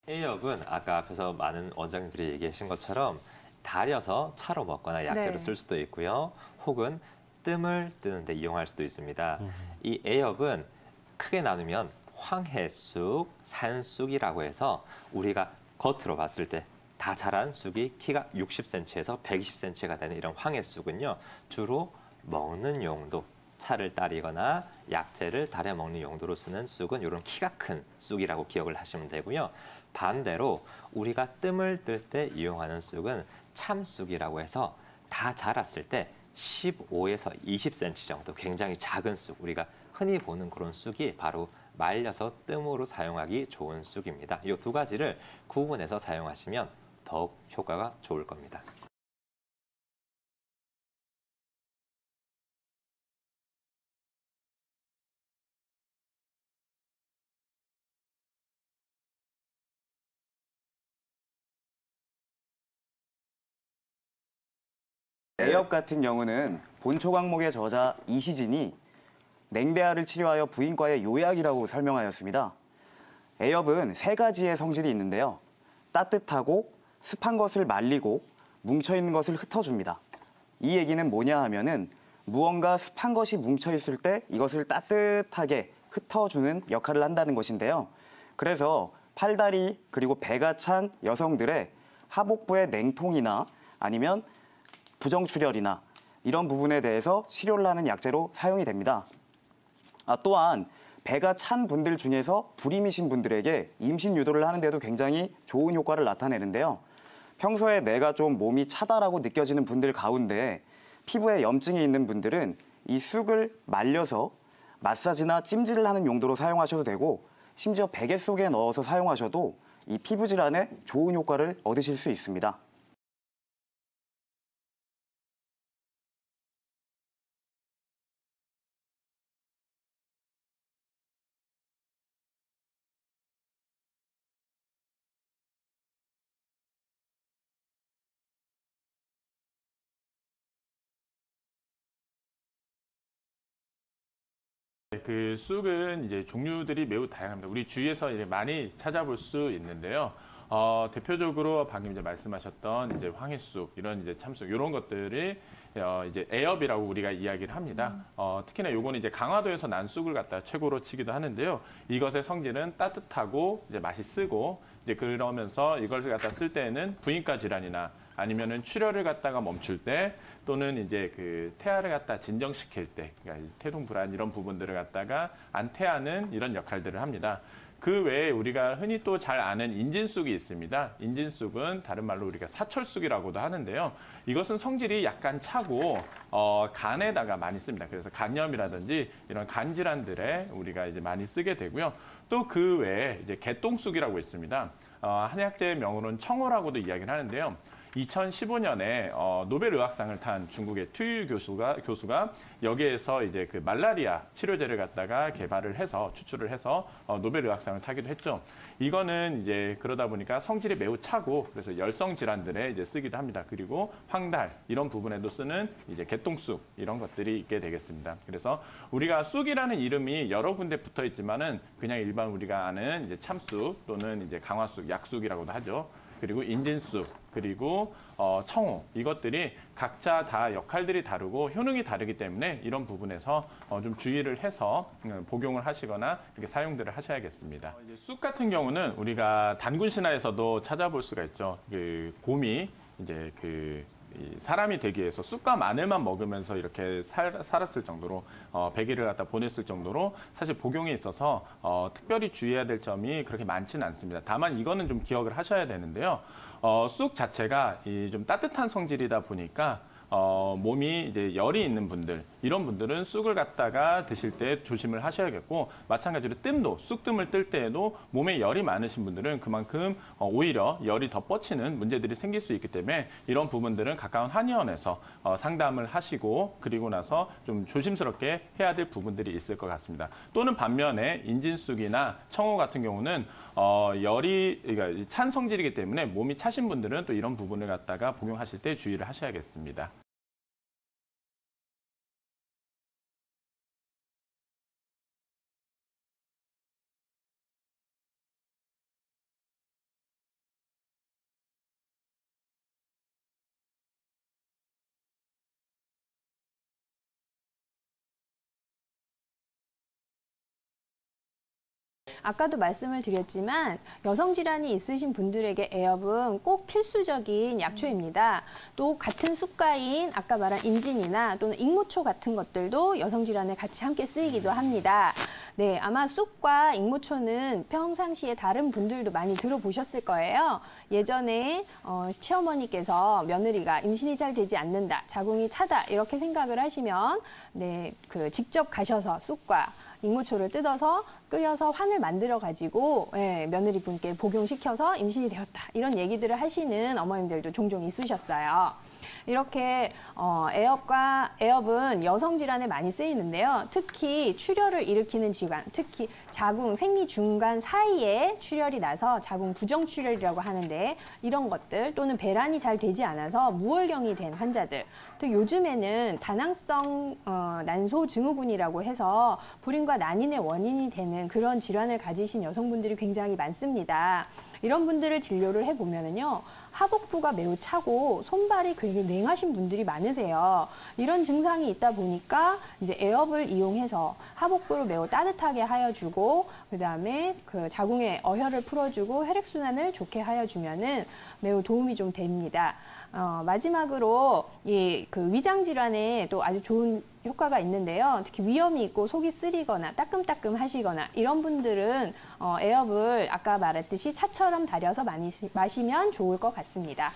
A엽은 아까 앞에서 많은 원장님들이 얘기하신 것처럼 달여서 차로 먹거나 약재로 네. 쓸 수도 있고요. 혹은 뜸을 뜨는데 이용할 수도 있습니다. 이 A엽은 크게 나누면 황해쑥, 산쑥이라고 해서 우리가 겉으로 봤을 때 다 자란 쑥이 키가 60cm에서 120cm가 되는 이런 황해쑥은요. 주로 먹는 용도, 차를 따리거나 약재를 달여 먹는 용도로 쓰는 쑥은 이런 키가 큰 쑥이라고 기억을 하시면 되고요. 반대로 우리가 뜸을 뜰 때 이용하는 쑥은 참쑥이라고 해서 다 자랐을 때 15에서 20cm 정도 굉장히 작은 쑥, 우리가 흔히 보는 그런 쑥이 바로 말려서 뜸으로 사용하기 좋은 쑥입니다. 이 두 가지를 구분해서 사용하시면 더욱 효과가 좋을 겁니다. A엽 같은 경우는 본초강목의 저자 이시진이 냉대하를 치료하여 부인과의 요약이라고 설명하였습니다. A엽은 세 가지의 성질이 있는데요. 따뜻하고 습한 것을 말리고 뭉쳐있는 것을 흩어줍니다. 이 얘기는 뭐냐 하면은 무언가 습한 것이 뭉쳐있을 때 이것을 따뜻하게 흩어주는 역할을 한다는 것인데요. 그래서 팔다리 그리고 배가 찬 여성들의 하복부의 냉통이나 아니면 부정출혈이나 이런 부분에 대해서 치료를 하는 약재로 사용이 됩니다. 또한 배가 찬 분들 중에서 불임이신 분들에게 임신 유도를 하는데도 굉장히 좋은 효과를 나타내는데요. 평소에 내가 좀 몸이 차다라고 느껴지는 분들 가운데 피부에 염증이 있는 분들은 이 쑥을 말려서 마사지나 찜질을 하는 용도로 사용하셔도 되고 심지어 베개 속에 넣어서 사용하셔도 이 피부 질환에 좋은 효과를 얻으실 수 있습니다. 그 쑥은 이제 종류들이 매우 다양합니다. 우리 주위에서 이제 많이 찾아볼 수 있는데요. 대표적으로 방금 이제 말씀하셨던 이제 황해쑥, 이런 이제 참쑥, 이런 것들이 이제 애엽이라고 우리가 이야기를 합니다. 특히나 요거는 이제 강화도에서 난 쑥을 갖다 최고로 치기도 하는데요. 이것의 성질은 따뜻하고 이제 맛이 쓰고 이제 그러면서 이걸 갖다 쓸 때에는 부인과 질환이나 아니면은 출혈을 갖다가 멈출 때 또는 이제 그 태아를 갖다 진정시킬 때, 그러니까 태동 불안 이런 부분들을 갖다가 안태하는 이런 역할들을 합니다. 그 외에 우리가 흔히 또 잘 아는 인진쑥이 있습니다. 인진쑥은 다른 말로 우리가 사철쑥이라고도 하는데요. 이것은 성질이 약간 차고 간에다가 많이 씁니다. 그래서 간염이라든지 이런 간 질환들에 우리가 이제 많이 쓰게 되고요. 또 그 외에 이제 개똥쑥이라고 있습니다. 한약재의 명으로는 청어라고도 이야기를 하는데요. 2015년에 노벨 의학상을 탄 중국의 투유 교수가 여기에서 이제 그 말라리아 치료제를 갖다가 개발을 해서 추출을 해서 노벨 의학상을 타기도 했죠. 이거는 이제 그러다 보니까 성질이 매우 차고 그래서 열성 질환들에 이제 쓰기도 합니다. 그리고 황달 이런 부분에도 쓰는 이제 개똥쑥 이런 것들이 있게 되겠습니다. 그래서 우리가 쑥이라는 이름이 여러 군데 붙어 있지만은 그냥 일반 우리가 아는 이제 참쑥 또는 이제 강화쑥, 약쑥이라고도 하죠. 그리고 인진쑥, 그리고 청호 이것들이 각자 다 역할들이 다르고 효능이 다르기 때문에 이런 부분에서 좀 주의를 해서 복용을 하시거나 이렇게 사용들을 하셔야겠습니다. 이제 쑥 같은 경우는 우리가 단군 신화에서도 찾아볼 수가 있죠. 그 곰이 이제 이 사람이 되기 위해서 쑥과 마늘만 먹으면서 이렇게 살았을 정도로 100일을 갖다 보냈을 정도로 사실 복용에 있어서 특별히 주의해야 될 점이 그렇게 많지는 않습니다. 다만 이거는 좀 기억을 하셔야 되는데요. 쑥 자체가 좀 따뜻한 성질이다 보니까 몸이 이제 열이 있는 분들 이런 분들은 쑥을 갖다가 드실 때 조심을 하셔야겠고 마찬가지로 뜸도 쑥뜸을 뜰 때에도 몸에 열이 많으신 분들은 그만큼 오히려 열이 더 뻗치는 문제들이 생길 수 있기 때문에 이런 부분들은 가까운 한의원에서 상담을 하시고 그리고 나서 좀 조심스럽게 해야 될 부분들이 있을 것 같습니다. 또는 반면에 인진쑥이나 청호 같은 경우는 그러니까 찬 성질이기 때문에 몸이 차신 분들은 또 이런 부분을 갖다가 복용하실 때 주의를 하셔야겠습니다. 아까도 말씀을 드렸지만 여성 질환이 있으신 분들에게 에업은 꼭 필수적인 약초입니다. 또 같은 쑥과인 아까 말한 인진이나 또는 익모초 같은 것들도 여성 질환에 같이 함께 쓰이기도 합니다. 네, 아마 쑥과 익모초는 평상시에 다른 분들도 많이 들어보셨을 거예요. 예전에 시어머니께서 며느리가 임신이 잘 되지 않는다, 자궁이 차다 이렇게 생각을 하시면 네, 직접 가셔서 쑥과 익모초를 뜯어서 끓여서 환을 만들어 가지고 며느리분께 복용시켜서 임신이 되었다 이런 얘기들을 하시는 어머님들도 종종 있으셨어요. 이렇게 에업은 여성 질환에 많이 쓰이는데요. 특히 출혈을 일으키는 질환, 특히 자궁 생리 중간 사이에 출혈이 나서 자궁 부정출혈이라고 하는데 이런 것들 또는 배란이 잘 되지 않아서 무월경이 된 환자들, 또 요즘에는 다낭성 난소 증후군이라고 해서 불임과 난인의 원인이 되는 그런 질환을 가지신 여성분들이 굉장히 많습니다. 이런 분들을 진료를 해보면은요. 하복부가 매우 차고 손발이 굉장히 냉하신 분들이 많으세요. 이런 증상이 있다 보니까 이제 에업을 이용해서 하복부를 매우 따뜻하게 하여주고 그다음에 자궁의 어혈을 풀어주고 혈액순환을 좋게 하여주면은 매우 도움이 좀 됩니다. 마지막으로 위장 질환에 또 아주 좋은 효과가 있는데요. 특히 위염이 있고 속이 쓰리거나 따끔따끔 하시거나 이런 분들은 에업을 아까 말했듯이 차처럼 달여서 많이 마시면 좋을 것 같습니다.